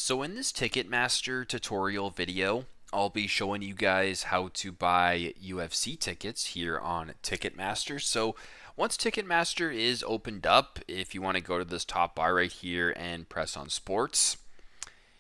So in this Ticketmaster tutorial video, I'll be showing you guys how to buy UFC tickets here on Ticketmaster. So once Ticketmaster is opened up, if you want to go to this top bar right here and press on sports,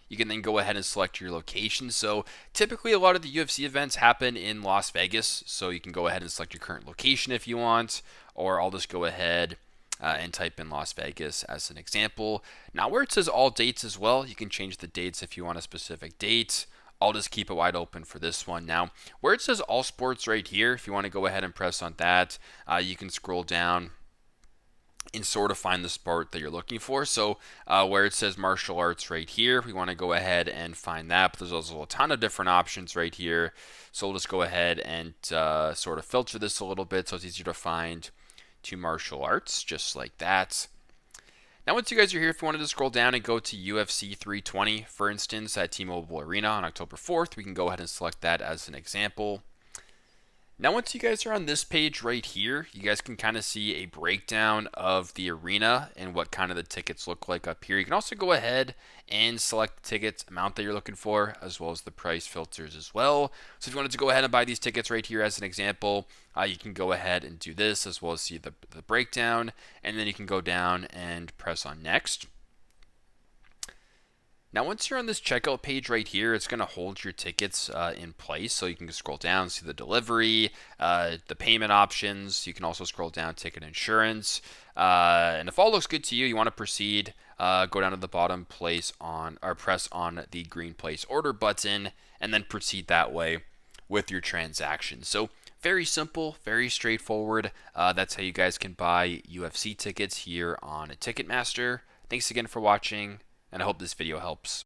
you can then go ahead and select your location. So typically a lot of the UFC events happen in Las Vegas, so you can go ahead and select your current location if you want, or I'll just go ahead and type in Las Vegas as an example. Now where it says all dates as well, you can change the dates if you want a specific date. I'll just keep it wide open for this one. Now, where it says all sports right here, if you want to go ahead and press on that, you can scroll down and sort of find the sport that you're looking for. So where it says martial arts right here, we want to go ahead and find that. But there's also a ton of different options right here. So we'll just go ahead and sort of filter this a little bit so it's easier to find to martial arts, just like that. Now once you guys are here, if you wanted to scroll down and go to UFC 320, for instance, at T-Mobile Arena on October 4th, we can go ahead and select that as an example. Now once you guys are on this page right here, you guys can kind of see a breakdown of the arena and what kind of the tickets look like up here. You can also go ahead and select the tickets amount that you're looking for, as well as the price filters as well. So if you wanted to go ahead and buy these tickets right here as an example, you can go ahead and do this, as well as see the breakdown, and then you can go down and press on next. Now once you're on this checkout page right here, it's going to hold your tickets in place, so you can scroll down, see the delivery, the payment options. You can also scroll down ticket insurance, and if all looks good to you, you want to proceed, go down to the bottom, press on the green place order button, and then proceed that way with your transaction. So very simple, very straightforward. That's how you guys can buy UFC tickets here on Ticketmaster. Thanks again for watching, and I hope this video helps.